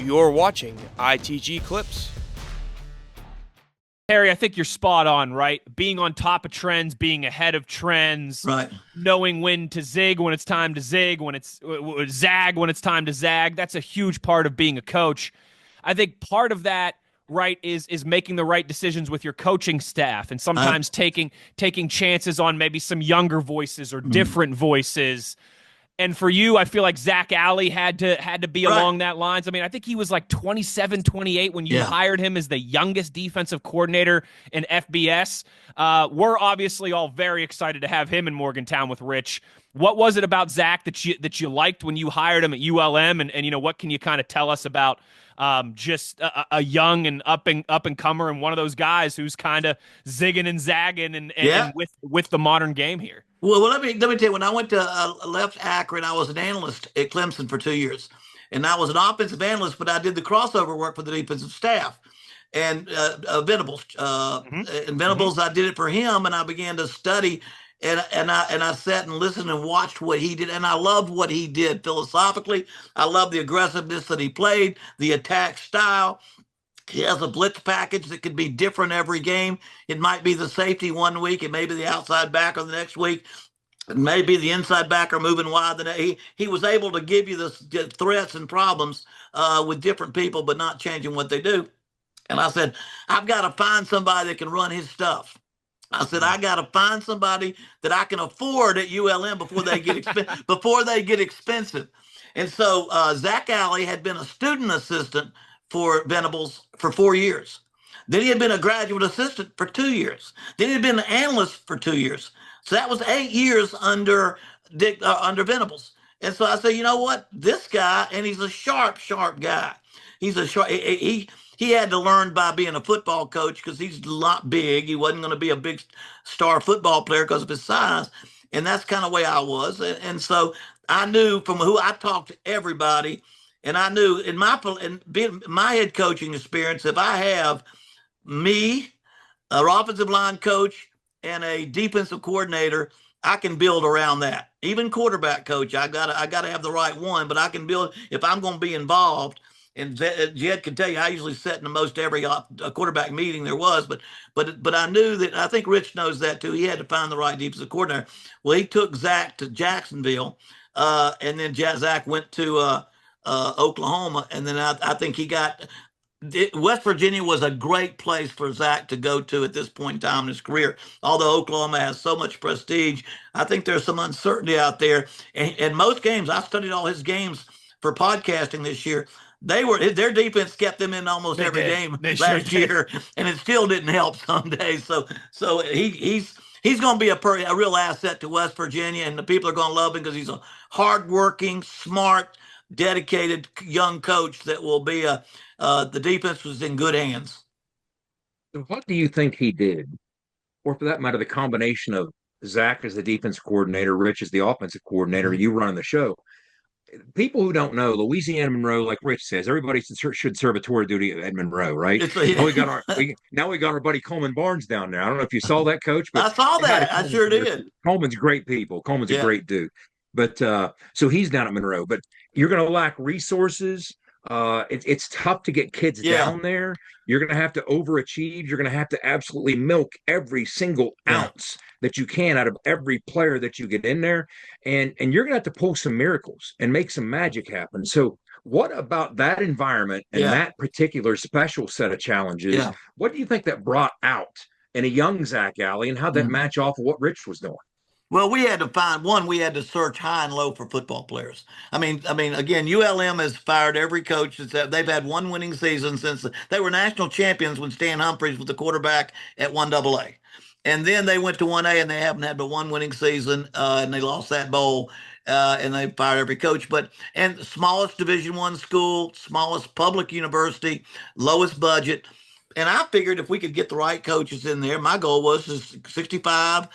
You're watching ITG Clips. Harry, I think you're spot on, right? Being on top of trends, being ahead of trends, right? Knowing when to zig when it's time to zig, when it's zag when it's time to zag. That's a huge part of being a coach. I think part of that, right, is making the right decisions with your coaching staff, and sometimes taking chances on maybe some younger voices or different voices. And for you, I feel like Zach Alley had to be along that lines. I mean, I think he was like 27, 28 when you hired him as the youngest defensive coordinator in FBS. We're obviously all very excited to have him in Morgantown with Rich. What was it about Zach that you liked when you hired him at ULM? And what can you kind of tell us about just a young and up and comer and one of those guys who's kind of zigging and zagging and with the modern game here? Well, let me tell you, when I went to left Akron, I was an analyst at Clemson for 2 years, and I was an offensive analyst, but I did the crossover work for the defensive staff. And Venables, and Venables, I did it for him, and I began to study, and I sat and listened and watched what he did, and I loved what he did philosophically. I loved the aggressiveness that he played, the attack style. He has a blitz package that could be different every game. It might be the safety one week, it may be the outside backer the next week, it may be the inside backer moving wide. He was able to give you the threats and problems with different people, but not changing what they do. And I said, I've got to find somebody that can run his stuff. I said, I got to find somebody that I can afford at ULM before they get expensive. And so Zach Alley had been a student assistant for Venables for 4 years. Then he had been a graduate assistant for 2 years. Then he had been an analyst for 2 years. So that was 8 years under Venables. And so I said, you know what? This guy, and he's a sharp guy. He's a sharp. He had to learn by being a football coach because he's not big. He wasn't going to be a big star football player because of his size. And that's kind of the way I was. And so I knew from who I talked to everybody. And I knew in my head coaching experience, if I have me, an offensive line coach, and a defensive coordinator, I can build around that. Even quarterback coach, I gotta have the right one, but I can build if I'm going to be involved. And Jed can tell you, I usually sat in most every quarterback meeting there was, but I knew that. I think Rich knows that too. He had to find the right defensive coordinator. Well, he took Zach to Jacksonville, and then Zach went to Oklahoma, and then I think West Virginia was a great place for Zach to go to at this point in time in his career. Although Oklahoma has so much prestige, I think there's some uncertainty out there. And most games, I studied all his games for podcasting this year. Their defense kept them in almost every game last year, and it still didn't help some days. So he's going to be a real asset to West Virginia, and the people are going to love him because he's a hardworking, smart, dedicated young coach that will be the defense was in good hands. What do you think he did, or for that matter, the combination of Zach as the defense coordinator, Rich as the offensive coordinator, you running the show? People who don't know, Louisiana Monroe, like Rich says, everybody should serve a tour of duty at Monroe, right? Now we got our buddy Coleman Barnes down there. I don't know if you saw that, Coach, but I saw that. I sure did. Coleman's great people. Coleman's a great dude. But so he's down at Monroe. But you're going to lack resources. It's tough to get kids down there. You're going to have to overachieve. You're going to have to absolutely milk every single ounce that you can out of every player that you get in there. And you're going to have to pull some miracles and make some magic happen. So what about that environment and that particular special set of challenges? Yeah. What do you think that brought out in a young Zach Alley, and how'd that match off of what Rich was doing? Well, we had to search high and low for football players. I mean, again, ULM has fired every coach. They've had one winning season since they were national champions when Stan Humphries was the quarterback at 1AA. And then they went to 1A and they haven't had but one winning season, and they lost that bowl, and they fired every coach. And smallest Division I school, smallest public university, lowest budget. And I figured if we could get the right coaches in there, my goal was 65,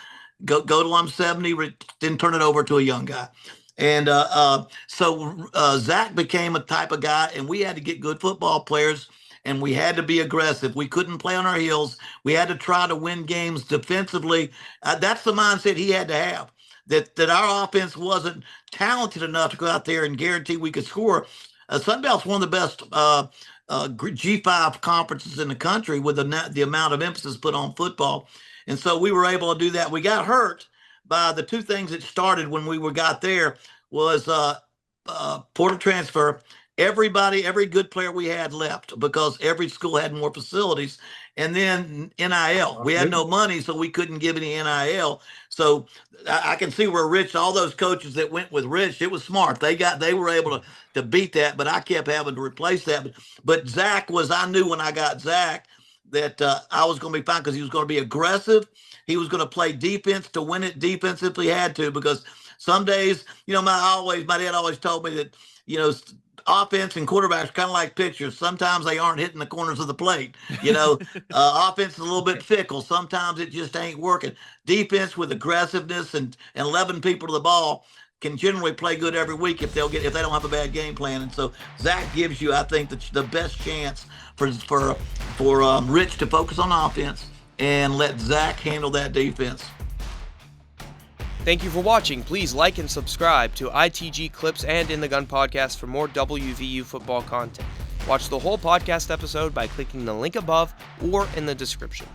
go till I'm 70, then turn it over to a young guy. And so Zach became a type of guy, and we had to get good football players, and we had to be aggressive. We couldn't play on our heels. We had to try to win games defensively. That's the mindset he had to have, that our offense wasn't talented enough to go out there and guarantee we could score Sun Belt's one of the best G5 conferences in the country with the amount of emphasis put on football. And so we were able to do that. We got hurt by the two things that started when we got there was portal transfer. Every good player we had left because every school had more facilities. And then NIL. We had no money, so we couldn't give any NIL. So I can see where Rich, all those coaches that went with Rich, it was smart. They were able to beat that, but I kept having to replace that. But Zach I knew when I got Zach that I was going to be fine because he was going to be aggressive. He was going to play defense to win it defense if he had to, because some days, my dad always told me that, offense and quarterbacks kind of like pitchers. Sometimes they aren't hitting the corners of the plate. Offense is a little bit fickle. Sometimes it just ain't working. Defense with aggressiveness and 11 people to the ball can generally play good every week if they don't have a bad game plan. And so Zach gives you, I think, the best chance for Rich to focus on offense and let Zach handle that defense. Thank you for watching. Please like and subscribe to ITG Clips and In the Gun podcast for more WVU football content. Watch the whole podcast episode by clicking the link above or in the description.